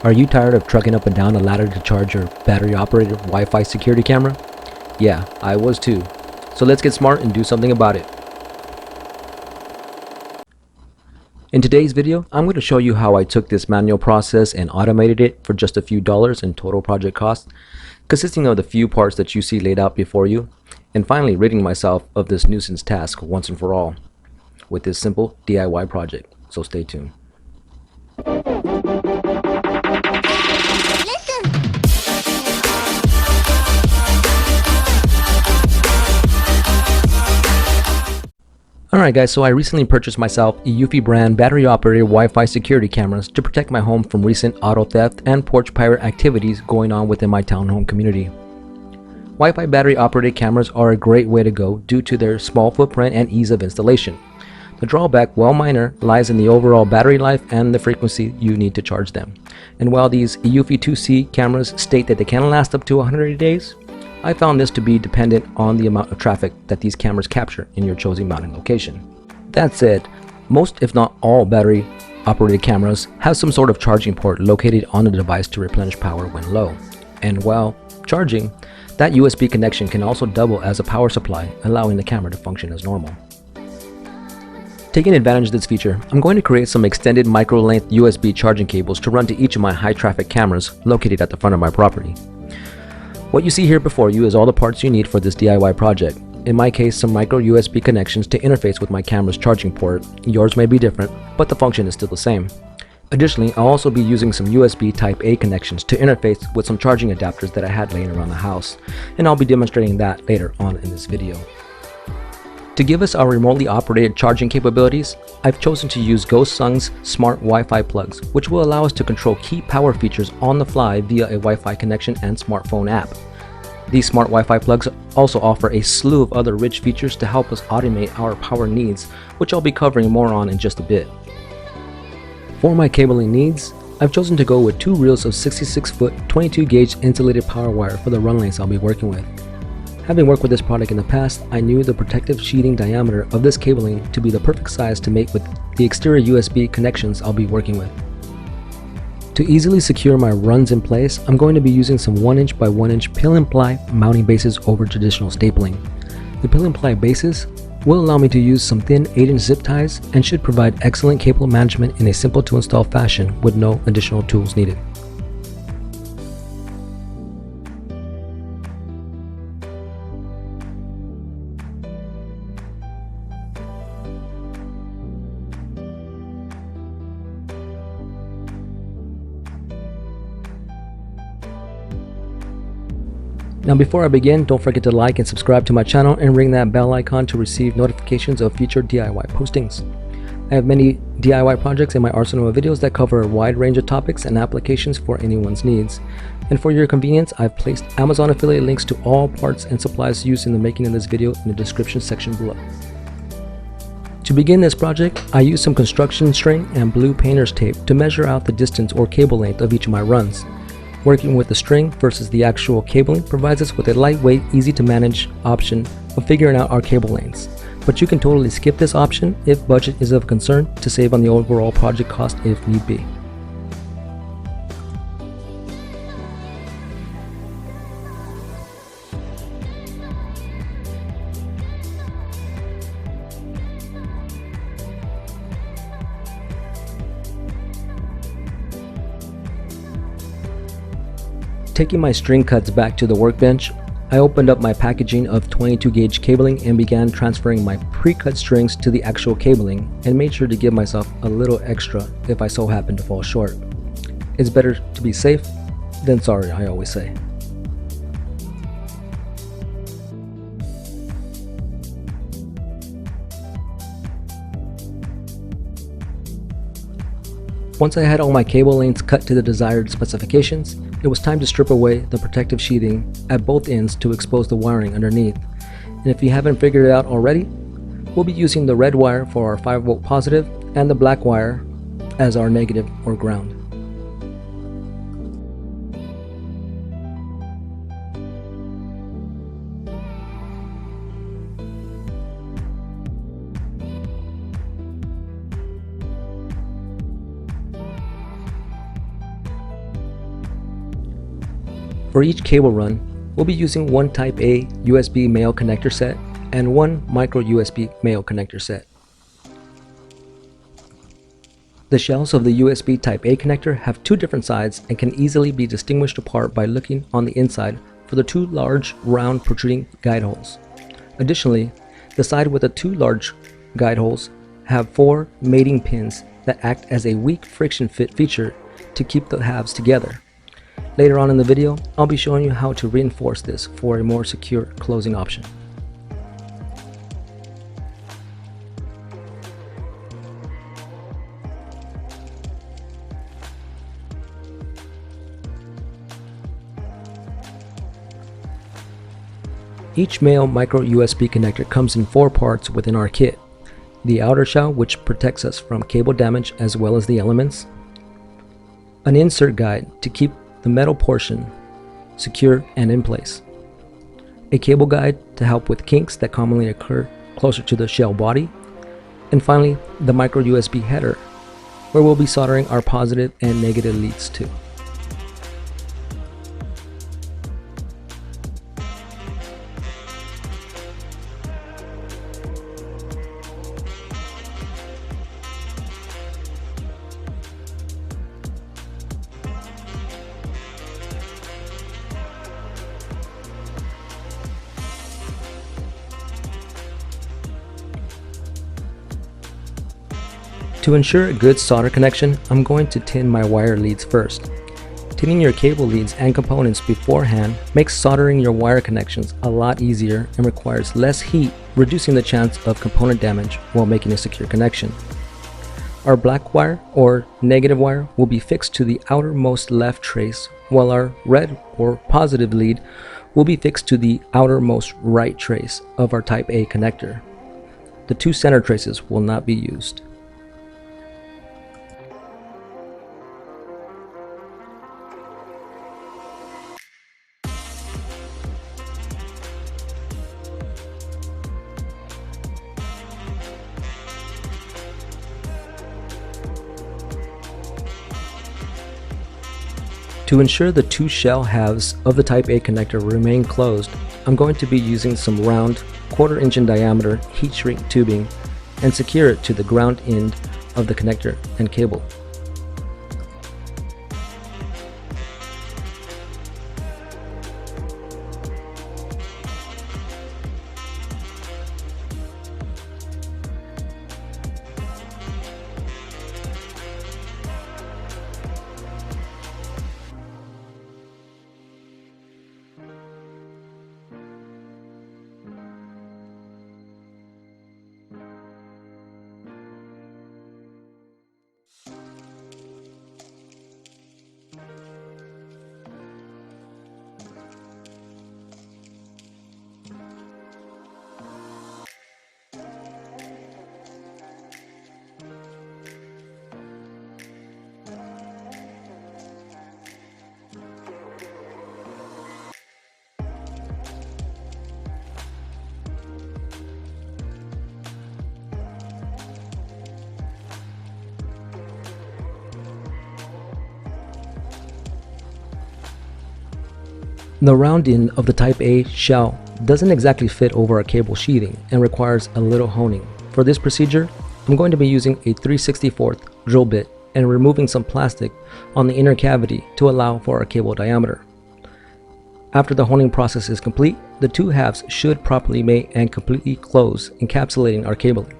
Are you tired of trucking up and down a ladder to charge your battery-operated Wi-Fi security camera? Yeah, I was too. So let's get smart and do something about it. In today's video, I'm going to show you how I took this manual process and automated it for just a few dollars in total project cost, consisting of the few parts that you see laid out before you, and finally ridding myself of this nuisance task once and for all with this simple DIY project. So stay tuned. Alright guys, so I recently purchased myself a Eufy brand battery operated Wi-Fi security cameras to protect my home from recent auto theft and porch pirate activities going on within my townhome community. Wi-Fi battery operated cameras are a great way to go due to their small footprint and ease of installation. The drawback, while minor, lies in the overall battery life and the frequency you need to charge them. And while these Eufy 2C cameras state that they can last up to 180 days, I found this to be dependent on the amount of traffic that these cameras capture in your chosen mounting location. That said, most if not all battery operated cameras have some sort of charging port located on the device to replenish power when low. And while charging, that USB connection can also double as a power supply, allowing the camera to function as normal. Taking advantage of this feature, I'm going to create some extended micro-length USB charging cables to run to each of my high-traffic cameras located at the front of my property. What you see here before you is all the parts you need for this DIY project. In my case, some micro USB connections to interface with my camera's charging port. Yours may be different, but the function is still the same. Additionally, I'll also be using some USB Type A connections to interface with some charging adapters that I had laying around the house, and I'll be demonstrating that later on in this video. To give us our remotely operated charging capabilities, I've chosen to use Gosund's smart Wi-Fi plugs, which will allow us to control key power features on the fly via a Wi-Fi connection and smartphone app. These smart Wi-Fi plugs also offer a slew of other rich features to help us automate our power needs, which I'll be covering more on in just a bit. For my cabling needs, I've chosen to go with two reels of 66-foot 22-gauge insulated power wire for the run lengths I'll be working with. Having worked with this product in the past, I knew the protective sheeting diameter of this cabling to be the perfect size to mate with the exterior USB connections I'll be working with. To easily secure my runs in place, I'm going to be using some 1" by 1" pill and ply mounting bases over traditional stapling. The pill and ply bases will allow me to use some thin 8" zip ties and should provide excellent cable management in a simple to install fashion with no additional tools needed. Now before I begin, don't forget to like and subscribe to my channel and ring that bell icon to receive notifications of future DIY postings. I have many DIY projects in my arsenal of videos that cover a wide range of topics and applications for anyone's needs. And for your convenience, I've placed Amazon affiliate links to all parts and supplies used in the making of this video in the description section below. To begin this project, I used some construction string and blue painter's tape to measure out the distance or cable length of each of my runs. Working with the string versus the actual cabling provides us with a lightweight, easy to manage option of figuring out our cable lengths. But you can totally skip this option if budget is of concern to save on the overall project cost if need be. Taking my string cuts back to the workbench, I opened up my packaging of 22-gauge cabling and began transferring my pre-cut strings to the actual cabling and made sure to give myself a little extra if I so happen to fall short. It's better to be safe than sorry, I always say. Once I had all my cable lengths cut to the desired specifications, it was time to strip away the protective sheathing at both ends to expose the wiring underneath. And if you haven't figured it out already, we'll be using the red wire for our 5-volt positive and the black wire as our negative or ground. For each cable run, we'll be using one Type A USB male connector set and one micro USB male connector set. The shells of the USB Type A connector have two different sides and can easily be distinguished apart by looking on the inside for the two large, round, protruding guide holes. Additionally, the side with the two large guide holes have four mating pins that act as a weak friction fit feature to keep the halves together. Later on in the video, I'll be showing you how to reinforce this for a more secure closing option. Each male micro USB connector comes in four parts within our kit. The outer shell, which protects us from cable damage as well as the elements. An insert guide to keep the metal portion secure and in place. A cable guide to help with kinks that commonly occur closer to the shell body. And finally, the micro USB header, where we'll be soldering our positive and negative leads to. To ensure a good solder connection, I'm going to tin my wire leads first. Tinning your cable leads and components beforehand makes soldering your wire connections a lot easier and requires less heat, reducing the chance of component damage while making a secure connection. Our black wire or negative wire will be fixed to the outermost left trace, while our red or positive lead will be fixed to the outermost right trace of our Type A connector. The two center traces will not be used. To ensure the two shell halves of the Type A connector remain closed, I'm going to be using some round, 1/4 inch in diameter heat shrink tubing and secure it to the ground end of the connector and cable. The round end of the Type A shell doesn't exactly fit over a cable sheathing and requires a little honing. For this procedure, I'm going to be using a 3/64 drill bit and removing some plastic on the inner cavity to allow for a cable diameter. After the honing process is complete, the two halves should properly mate and completely close, encapsulating our cabling.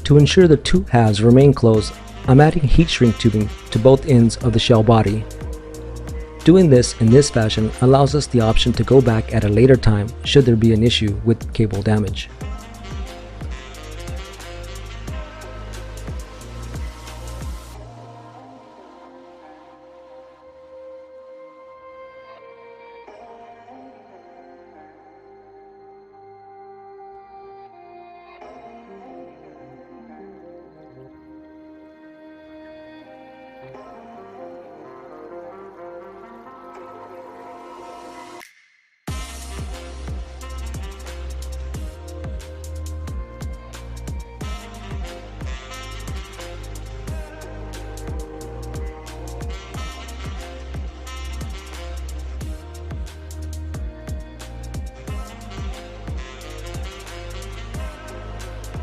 To ensure the two halves remain closed, I'm adding heat shrink tubing to both ends of the shell body. Doing this in this fashion allows us the option to go back at a later time should there be an issue with cable damage.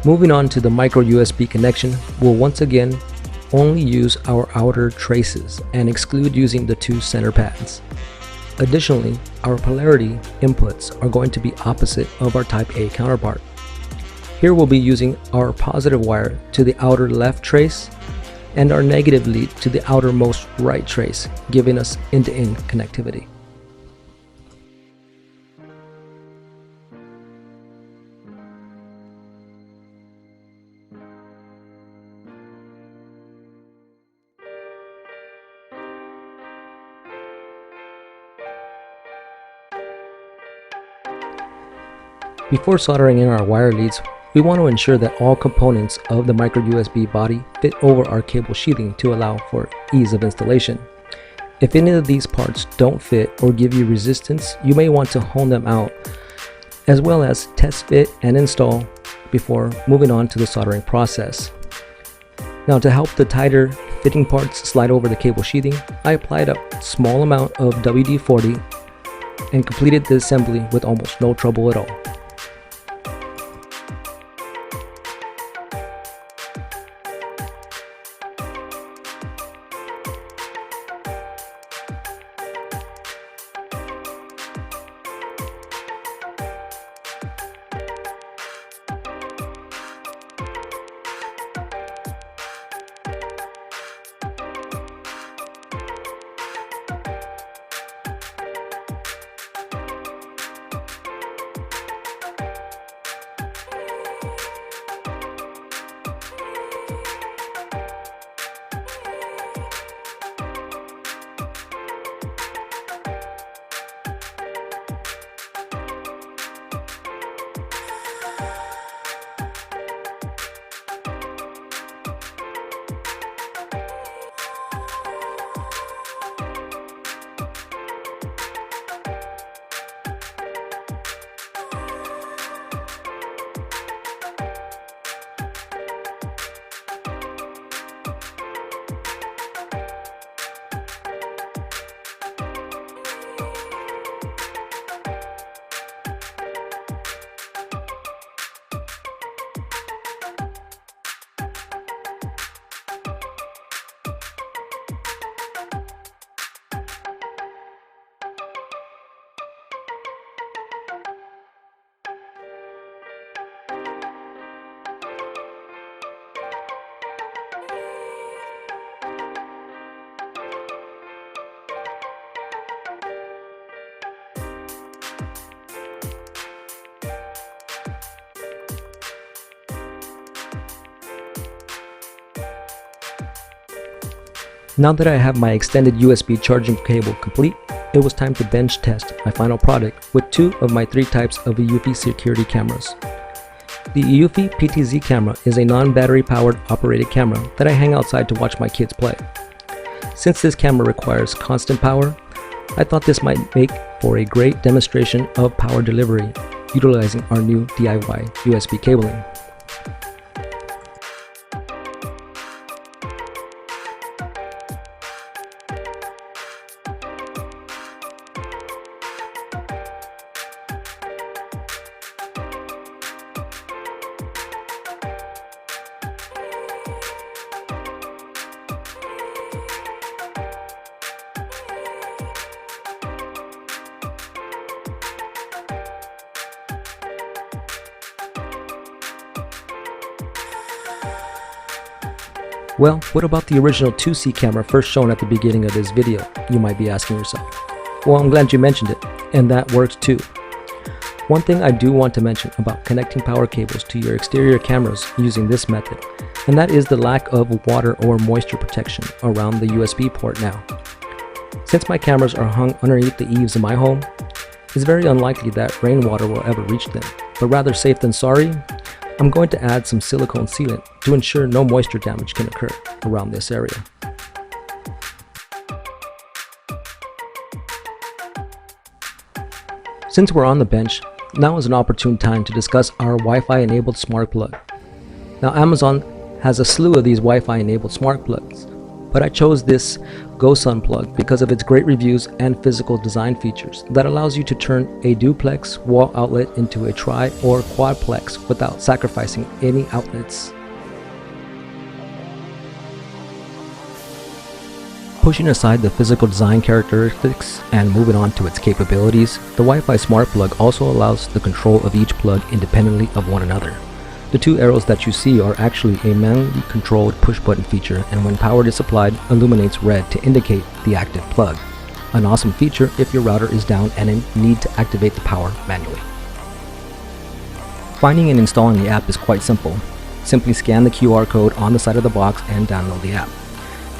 Moving on to the micro USB connection, we'll once again only use our outer traces and exclude using the two center pads. Additionally, our polarity inputs are going to be opposite of our Type A counterpart. Here we'll be using our positive wire to the outer left trace and our negative lead to the outermost right trace, giving us end-to-end connectivity. Before soldering in our wire leads, we want to ensure that all components of the micro USB body fit over our cable sheathing to allow for ease of installation. If any of these parts don't fit or give you resistance, you may want to hone them out, as well as test fit and install before moving on to the soldering process. Now, to help the tighter fitting parts slide over the cable sheathing, I applied a small amount of WD-40 and completed the assembly with almost no trouble at all. Now that I have my extended USB charging cable complete, it was time to bench test my final product with two of my three types of EUFI security cameras. The EUFI PTZ camera is a non-battery powered operated camera that I hang outside to watch my kids play. Since this camera requires constant power, I thought this might make for a great demonstration of power delivery utilizing our new DIY USB cabling. Well, what about the original 2C camera first shown at the beginning of this video, you might be asking yourself. Well, I'm glad you mentioned it, and that works too. One thing I do want to mention about connecting power cables to your exterior cameras using this method, and that is the lack of water or moisture protection around the USB port now. Since my cameras are hung underneath the eaves of my home, it's very unlikely that rainwater will ever reach them, but rather safe than sorry, I'm going to add some silicone sealant to ensure no moisture damage can occur around this area. Since we're on the bench, now is an opportune time to discuss our Wi-Fi enabled smart plug. Now Amazon has a slew of these Wi-Fi enabled smart plugs, but I chose this Gosund plug because of its great reviews and physical design features that allows you to turn a duplex wall outlet into a tri or quadplex without sacrificing any outlets. Pushing aside the physical design characteristics and moving on to its capabilities, the Wi-Fi smart plug also allows the control of each plug independently of one another. The two arrows that you see are actually a manually controlled push button feature, and when power is supplied, illuminates red to indicate the active plug. An awesome feature if your router is down and you need to activate the power manually. Finding and installing the app is quite simple. Simply scan the QR code on the side of the box and download the app.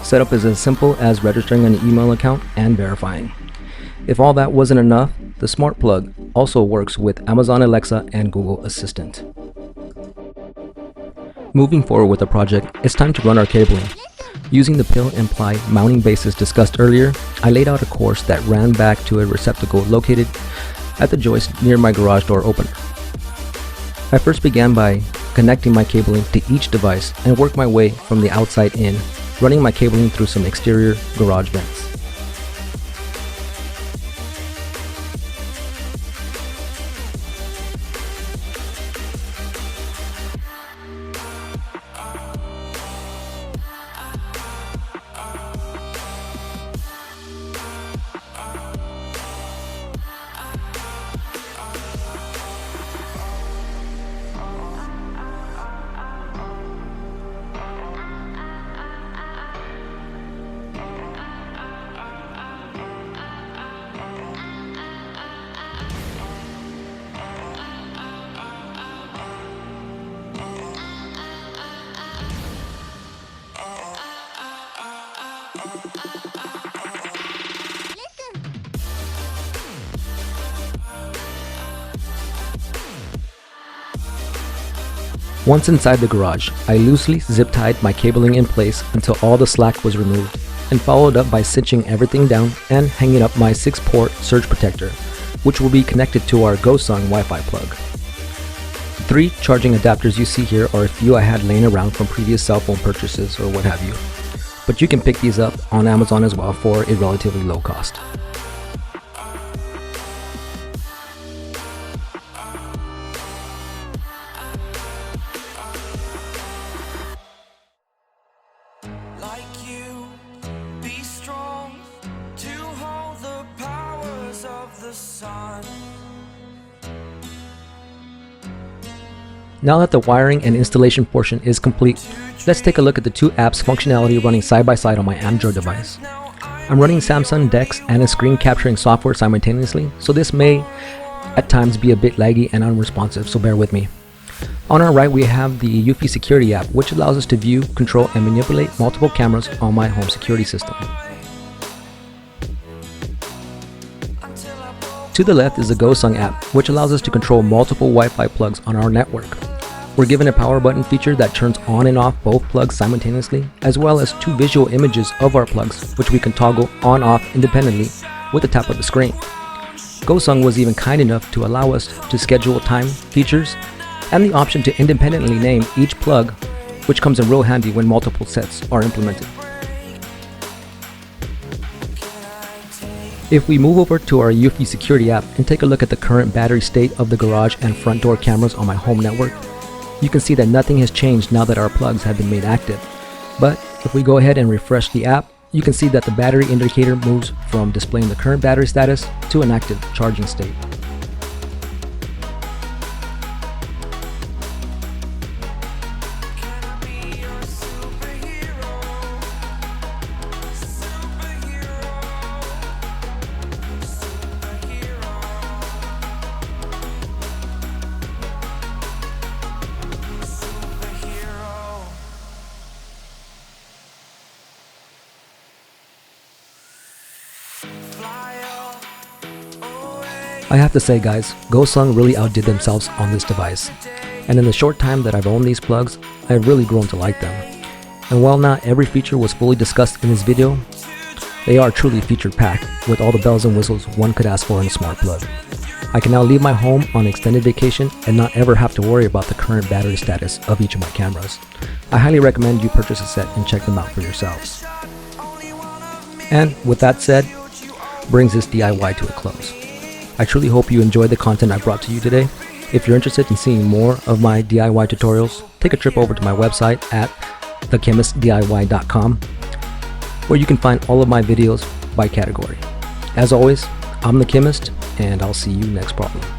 Setup is as simple as registering an email account and verifying. If all that wasn't enough, the smart plug also works with Amazon Alexa and Google Assistant. Moving forward with the project, it's time to run our cabling. Using the pill and ply mounting bases discussed earlier, I laid out a course that ran back to a receptacle located at the joist near my garage door opener. I first began by connecting my cabling to each device and worked my way from the outside in, running my cabling through some exterior garage vents. Once inside the garage, I loosely zip-tied my cabling in place until all the slack was removed, and followed up by cinching everything down and hanging up my 6-port surge protector, which will be connected to our Gosund Wi-Fi plug. The 3 charging adapters you see here are a few I had laying around from previous cell phone purchases or what have you, but you can pick these up on Amazon as well for a relatively low cost. Now that the wiring and installation portion is complete, let's take a look at the 2 apps functionality running side by side on my Android device. I'm running Samsung DeX and a screen capturing software simultaneously, so this may at times be a bit laggy and unresponsive, so bear with me. On our right we have the Eufy Security app, which allows us to view, control, and manipulate multiple cameras on my home security system. To the left is the Gosund app, which allows us to control multiple Wi-Fi plugs on our network. We're given a power button feature that turns on and off both plugs simultaneously, as well as 2 visual images of our plugs, which we can toggle on-off independently with the tap of the screen. Gosund was even kind enough to allow us to schedule time features and the option to independently name each plug, which comes in real handy when multiple sets are implemented. If we move over to our Eufy Security app and take a look at the current battery state of the garage and front door cameras on my home network, you can see that nothing has changed now that our plugs have been made active. But if we go ahead and refresh the app, you can see that the battery indicator moves from displaying the current battery status to an active charging state. I have to say guys, Gosund really outdid themselves on this device, and in the short time that I've owned these plugs, I've really grown to like them. And while not every feature was fully discussed in this video, they are truly feature packed with all the bells and whistles one could ask for in a smart plug. I can now leave my home on extended vacation and not ever have to worry about the current battery status of each of my cameras. I highly recommend you purchase a set and check them out for yourselves. And with that said, brings this DIY to a close. I truly hope you enjoyed the content I brought to you today. If you're interested in seeing more of my DIY tutorials, take a trip over to my website at thechemistdiy.com, where you can find all of my videos by category. As always, I'm the Chemist, and I'll see you next problem.